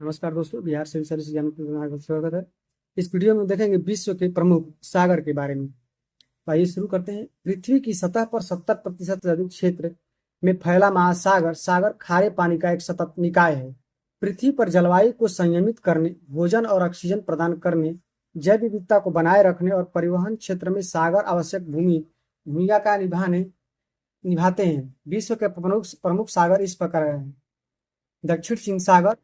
नमस्कार दोस्तों, Bihar civil service exam में आपका स्वागत है। इस वीडियो में देखेंगे विश्व के प्रमुख सागर के बारे में। तो आइए शुरू करते हैं। पृथ्वी की सतह पर 70% से अधिक क्षेत्र में फैला महासागर सागर खारे पानी का एक सतत निकाय है। पृथ्वी पर जलवायु को संयमित करने, भोजन और ऑक्सीजन प्रदान करने, जैव विविधता को बनाए रखने और परिवहन क्षेत्र में सागर आवश्यक भूमिका का निभाते हैं। विश्व के प्रमुख प्रमुख सागर इस प्रकार हैं। दक्षिण चीन सागर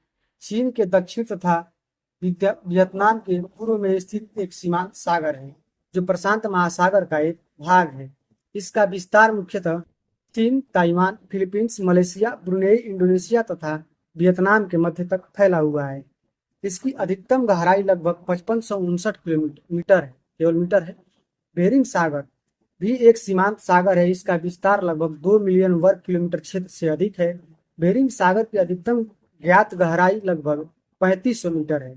चीन के दक्षिण तथा वियतनाम के पूर्व में स्थित एक सीमांत सागर है, जो प्रशांत महासागर का एक भाग है। इसका विस्तार मुख्यतः चीन, Taiwan, Philippines, Malaysia, Brunei, Indonesia तथा वियतनाम के मध्य तक फैला हुआ है। इसकी अधिकतम गहराई लगभग 5559 किलोमीटर है, केवल मीटर है। बेरिंग सागर भी एक सीमांत सागर है। इसका विस्तार लगभग 2 मिलियन वर्ग किलोमीटर क्षेत्र से अधिक है। बेरिंग सागर की अधिकतम ज्ञात गहराई लगभग 3500 मीटर है।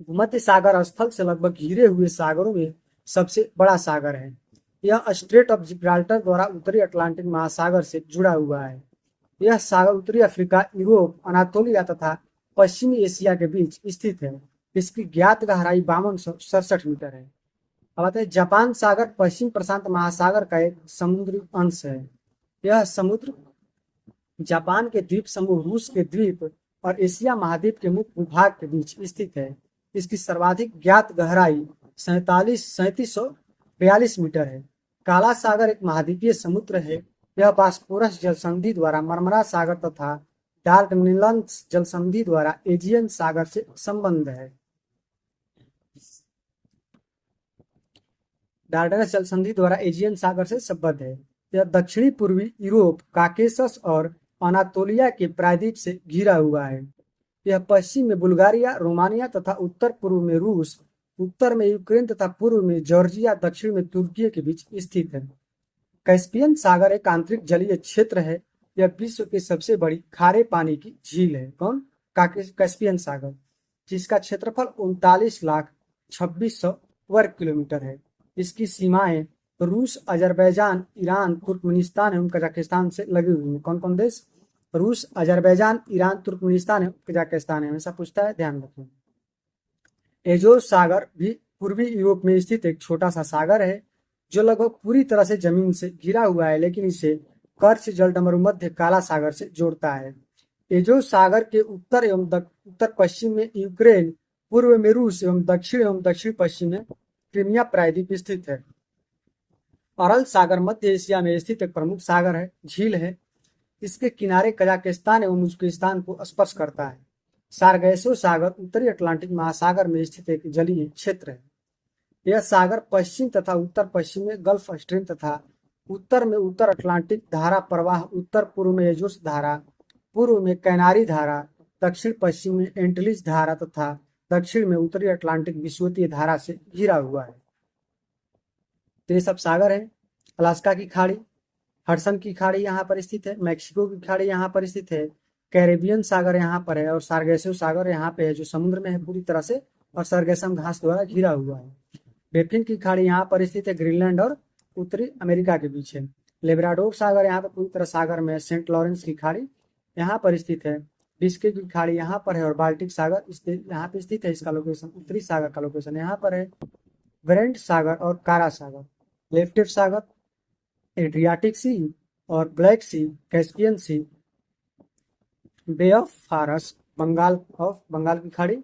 भूमध्य सागर स्थल से लगभग घिरे हुए सागरों में सबसे बड़ा सागर है। यह स्ट्रेट ऑफ जिब्राल्टर द्वारा उत्तरी अटलांटिक महासागर से जुड़ा हुआ है। यह सागर उत्तरी अफ्रीका, यूरोप, अनातोलिया तथा पश्चिमी एशिया के बीच स्थित है। इसकी ज्ञात गहराई 5267 मीटर है। अब आते हैं जापान सागर। पश्चिम प्रशांत महासागर का एक समुद्री अंश है। यह समुद्र जापान के द्वीप समूह, रूस के द्वीप और एशिया महाद्वीप के मुख्य भूभाग के बीच स्थित है। इसकी सर्वाधिक ज्ञात गहराई 3742 मीटर है। काला सागर एक महाद्वीपीय समुद्र है। यह बास्पोरस जल संधि द्वारा मरमरा सागर तथा डार्डनेल्स जल संधि द्वारा एजियन सागर से संबंध है। डार्डनेल्स जल संधि द्वारा एजियन सागर से संबद्ध है। यह दक्षिणी पूर्वी यूरोप, काकेशस और अनातोलिया के प्रायद्वीप से घिरा हुआ है। यह पश्चिम में बुल्गारिया, रोमानिया तथा उत्तर पूर्व में रूस, उत्तर में यूक्रेन तथा पूर्व में जॉर्जिया, दक्षिण में तुर्की के बीच स्थित है। कैस्पियन सागर एक आंतरिक जलीय क्षेत्र है। यह विश्व की सबसे बड़ी खारे पानी की झील है। कौन? कैस्पियन सागर, जिसका क्षेत्रफल 39,26,100 वर्ग किलोमीटर है। इसकी सीमाएं रूस, अजरबैजान, ईरान, तुर्कमेनिस्तान एवं कजाकिस्तान से लगी हुई है। कौन कौन देश? रूस, अजरबैजान, ईरान, तुर्कमेनिस्तान एवं कजाकिस्तान है। हमेशा पूछता है, ध्यान रखें। एजोर सागर भी पूर्वी यूरोप में स्थित एक छोटा सा सागर है, जो लगभग पूरी तरह से जमीन से घिरा हुआ है, लेकिन इसे कर्च जलडमरू मध्य काला सागर से जोड़ता है। एजोर सागर के उत्तर एवं उत्तर पश्चिम में यूक्रेन, पूर्व में रूस एवं दक्षिण पश्चिम में क्रीमिया प्रायद्वीप स्थित है। अरल सागर मध्य एशिया में स्थित एक प्रमुख सागर है, झील है। इसके किनारे कजाकिस्तान एवं उज्बेकिस्तान को स्पर्श करता है। सारगैसो सागर उत्तरी अटलांटिक महासागर में स्थित एक जलीय क्षेत्र है। यह सागर पश्चिम तथा उत्तर पश्चिम में गल्फ स्ट्रीम तथा उत्तर में उत्तर अटलांटिक धारा प्रवाह, उत्तर पूर्व में एजोस धारा, पूर्व में कैनारी धारा, दक्षिण पश्चिम में एंटलिस धारा तथा दक्षिण में उत्तरी अटलांटिक विषुवतीय धारा से घिरा हुआ है। तो ये सब सागर है। अलास्का की खाड़ी, हडसन की खाड़ी यहाँ पर स्थित है। मैक्सिको की खाड़ी यहाँ पर स्थित है। कैरेबियन सागर यहाँ पर है और सार्गेसो सागर यहाँ पे है, जो समुद्र में है पूरी तरह से और सरगेसम घास द्वारा घिरा हुआ है। बेफिन की खाड़ी यहाँ पर स्थित है, ग्रीनलैंड और उत्तरी अमेरिका के बीच है। लेब्राडोर सागर यहाँ पर पूरी तरह सागर में है। सेंट लॉरेंस की खाड़ी यहाँ पर स्थित है। बिस्के की खाड़ी यहाँ पर है और बाल्टिक सागर यहाँ पे स्थित है। इसका लोकेशन, उत्तरी सागर का लोकेशन यहाँ पर है। ब्रेंट सागर और कारा सागर, लेफ्टिव सागर, एड्रियाटिक सी और Black Sea, Caspian Sea, Bay of फारस, बंगाल की खाड़ी,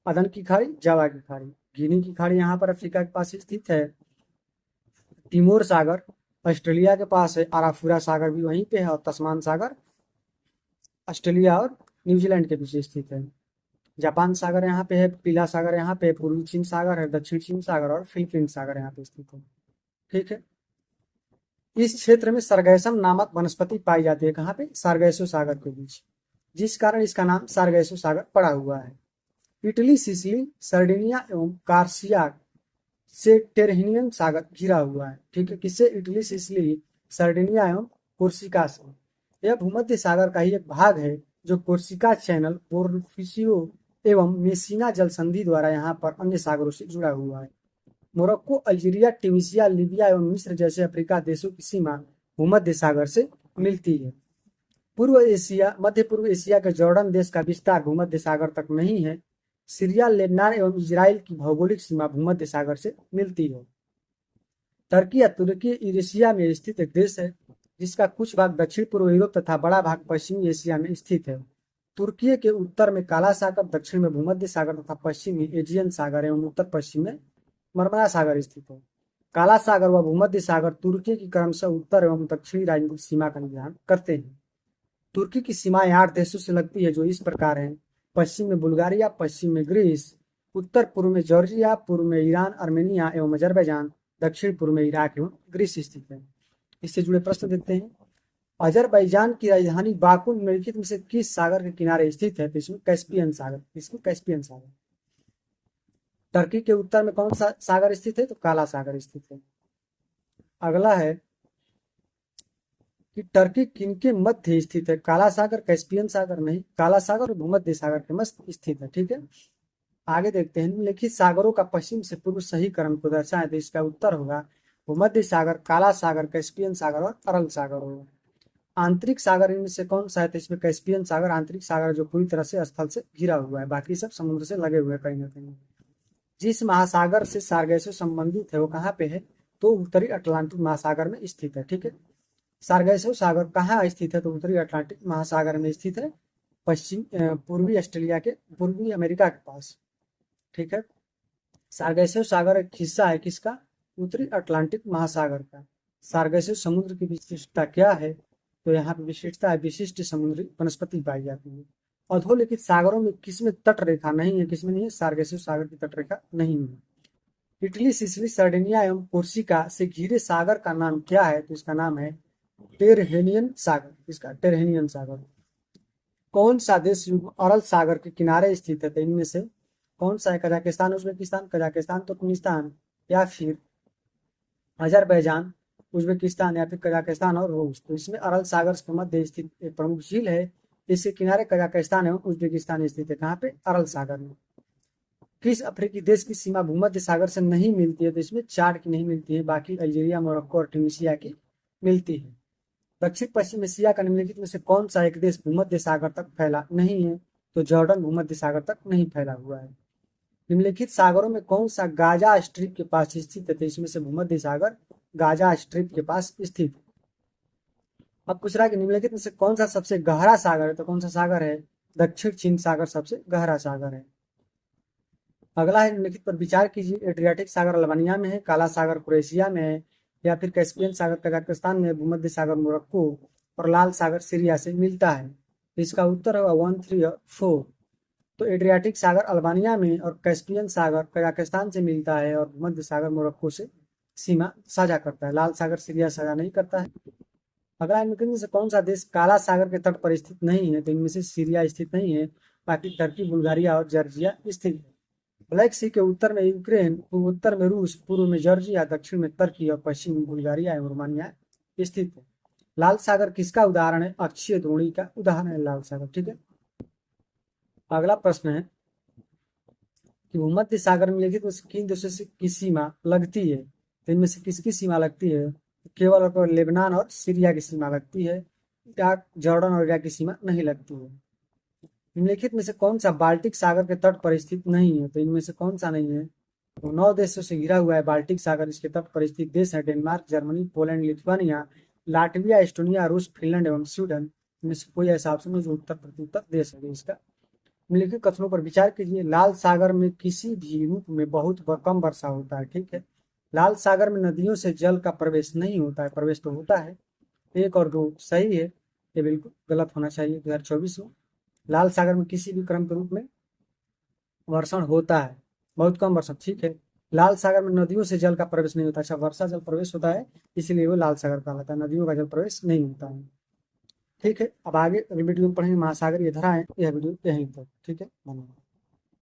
अदन की खाड़ी, जावा की खाड़ी, गिनी की खाड़ी यहाँ पर अफ्रीका के पास स्थित है। तिमोर सागर ऑस्ट्रेलिया के पास है। आराफुरा सागर भी वहीं पे है और तस्मान सागर ऑस्ट्रेलिया और न्यूजीलैंड के बीच स्थित है। जापान सागर यहाँ पे है। पीला सागर यहाँ पे, पूर्वी चीन सागर है, दक्षिण चीन सागर और फिलीपींस सागर यहाँ पे स्थित है। ठीक है। इस क्षेत्र में सरगैसम नामक वनस्पति पाई जाती है। कहाँ पे? सारगैसो सागर के बीच, जिस कारण इसका नाम सारगैसो सागर पड़ा हुआ है। इटली, सिसिली, सर्डिनिया एवं कार्सिया से टेरहिनियन सागर घिरा हुआ है। ठीक है। किससे? इटली, सिसिली, सर्डिनिया एवं कोर्सिका से। यह भूमध्य सागर का ही एक भाग है, जो कोर्सिका चैनल, पोर्फिसियो एवं मेसिना जल संधि द्वारा यहाँ पर अन्य सागरों से जुड़ा हुआ है। मोरक्को, अल्जीरिया, ट्यूनीसिया, लीबिया एवं मिस्र जैसे अफ्रीका देशों की सीमा भूमध्य सागर से मिलती है। पूर्व एशिया मध्य पूर्व एशिया के जॉर्डन देश का विस्तार भूमध्य सागर तक नहीं है। सीरिया, लेबनान एवं इजराइल की भौगोलिक सीमा भूमध्य सागर से मिलती है। टर्की या तुर्की यूरेशिया में स्थित एक देश है जिसका कुछ भाग दक्षिण पूर्व यूरोप तथा बड़ा भाग पश्चिमी एशिया में स्थित है। तुर्की के उत्तर में काला सागर, दक्षिण में भूमध्य सागर तथा पश्चिम में एजियन सागर एवं उत्तर पश्चिम में मरमरा सागर स्थित है। काला सागर व भूमध्य सागर तुर्की की क्रमशः उत्तर एवं दक्षिणी राजनीतिक सीमा का निर्धारण करते हैं। तुर्की की सीमाएं 8 देशों से लगती है जो इस प्रकार हैं: पश्चिम में बुल्गारिया, पश्चिम में ग्रीस, उत्तर पूर्व में जॉर्जिया, पूर्व में ईरान, आर्मेनिया एवं अजरबैजान, दक्षिण पूर्व में इराक एवं ग्रीस स्थित है। इससे जुड़े प्रश्न देखते हैं। अजरबैजान की राजधानी बाकू निम्नलिखित में से किस सागर के किनारे स्थित है? तो इसमें कैस्पियन सागर, इसमें कैस्पियन सागर। टर्की के उत्तर में कौन सा सागर स्थित है? तो काला सागर स्थित है। अगला है कि टर्की किनके मध्य स्थित है? काला सागर, कैस्पियन सागर नहीं, काला सागर और भूमध्य सागर के मध्य स्थित है। ठीक है, आगे देखते हैं। निम्नलिखित सागरों का पश्चिम से पूर्व सही क्रम को दर्शाएं। तो इसका उत्तर होगा भूमध्य सागर, काला सागर, कैस्पियन सागर और अरल सागर होगा। आंतरिक सागर इनमें से कौन सा है? तो इसमें कैस्पियन सागर आंतरिक सागर जो पूरी तरह से स्थल से घिरा हुआ है, बाकी सब समुद्र से लगे हुए हैं कहीं ना कहीं। जिस महासागर से सार्गेसो संबंधित है वो कहाँ पे है? तो उत्तरी अटलांटिक महासागर में स्थित है। ठीक है, सार्गेसो सागर कहाँ स्थित है? तो उत्तरी अटलांटिक महासागर में स्थित है, पूर्वी ऑस्ट्रेलिया के, पूर्वी अमेरिका के पास। ठीक है, सार्गेसो सागर एक हिस्सा है किसका? उत्तरी अटलांटिक महासागर का। सार्गेसो समुद्र की विशिष्टता क्या है? तो यहाँ पे विशिष्टता है विशिष्ट समुद्री वनस्पति पाई जाती है। अधोलिखित सागरों में किसमें तट रेखा नहीं है? किसमें नहीं है? सार्गेसो सागर की तट रेखा नहीं है। इटली, सिसिली, सर्डिनिया एवं कोर्सिका से घिरे सागर का नाम क्या है? तो इसका नाम है टेरहेनियन सागर। इसका टेरहेनियन सागर। कौन सा देश अरल सागर के किनारे स्थित है? तो इनमें से कौन सा है? कजाकिस्तान, उज्बेकिस्तान, कजाकिस्तान, तुर्कमेनिस्तान या फिर अजरबैजान, उज्बेकिस्तान या फिर कजाकिस्तान और रूस। तो इसमें अरल सागर के मध्य स्थित एक प्रमुख झील है, इसके किनारे कजाकिस्तान एवं उज्बेकिस्तान स्थित है। कहाँ पे? अरल सागर में। किस अफ्रीकी देश की सीमा भूमध्य सागर से नहीं मिलती है? तो इसमें चार की नहीं मिलती है, बाकी अल्जीरिया, मोरक्को और ट्यूनीशिया की मिलती है। दक्षिण पश्चिम एशिया का निम्नलिखित में से कौन सा एक देश भूमध्य सागर तक फैला नहीं है? तो जॉर्डन भूमध्य सागर तक नहीं फैला हुआ है। निम्नलिखित सागरों में कौन सा गाजा स्ट्रिप के पास स्थित है? तो इसमें से भूमध्य सागर गाजा स्ट्रिप के पास स्थित। अब पूछ रहा है कि निम्नलिखित में से कौन सा सबसे गहरा सागर है? तो कौन सा सागर है? दक्षिण चीन सागर सबसे गहरा सागर है। अगला है निम्नलिखित पर विचार कीजिए। एड्रियाटिक सागर अल्बानिया में है, काला सागर क्रोएशिया में है, या फिर कैस्पियन सागर कजाकिस्तान में, भूमध्य सागर मोरक्को और लाल सागर सीरिया से मिलता है। तो इसका उत्तर होगा 1, 3 और 4। तो एड्रियाटिक सागर अल्बानिया में और कैस्पियन सागर कजाकिस्तान से मिलता है और भूमध्य सागर मोरक्को से सीमा साझा करता है। लाल सागर सीरिया साझा नहीं करता है। अगला इनमें से कौन सा देश काला सागर के तट पर स्थित नहीं है? तो इनमें से सीरिया स्थित नहीं है, बाकी टर्की, बुल्गारिया और जॉर्जिया स्थित है। ब्लैक सी के उत्तर में यूक्रेन, उत्तर में रूस, पूर्व में जॉर्जिया, दक्षिण में तुर्की और पश्चिम में बुल्गारिया एवं रोमानिया स्थित है। लाल सागर किसका उदाहरण है? अक्षीय द्रोणी का उदाहरण है लाल सागर। ठीक है, अगला प्रश्न है कि भूमध्य सागर में लिखित किन देशों से की सीमा लगती है? तो इनमें से किसकी सीमा लगती है? केवल और केवल लेबनान और सीरिया की सीमा लगती है, इराक, जॉर्डन और इराक की सीमा नहीं लगती है। निम्नलिखित में से कौन सा बाल्टिक सागर के तट पर स्थित नहीं है? तो इनमें से कौन सा नहीं है? तो 9 देशों से घिरा हुआ है बाल्टिक सागर। इसके तट पर स्थित देश है Denmark, Germany, Poland, Lithuania, Latvia, Estonia, रूस, फिनलैंड एवं स्वीडन। इनमें से कोई ऐसा ऑप्शन नहीं जो उत्तर प्रत्युत्तर देश है इसका। निम्नलिखित कथनों पर विचार कीजिए। लाल सागर में किसी भी रूप में बहुत कम वर्षा होता है। ठीक है, लाल सागर में नदियों से जल का प्रवेश नहीं होता है, प्रवेश तो होता है। 1 और 2 सही है, ये बिल्कुल गलत होना चाहिए। 2024 में लाल सागर में किसी भी क्रम के रूप में वर्षण होता है, बहुत कम वर्षण। ठीक है, लाल सागर में नदियों से जल का प्रवेश नहीं होता। अच्छा, वर्षा जल प्रवेश होता है इसलिए वो लाल सागर कहलाता है, नदियों का जल प्रवेश नहीं होता है। ठीक है, अब आगे वीडियो में पढ़ेंगे महासागरीय धाराएं। यह वीडियो यहीं तक। ठीक है, धन्यवाद।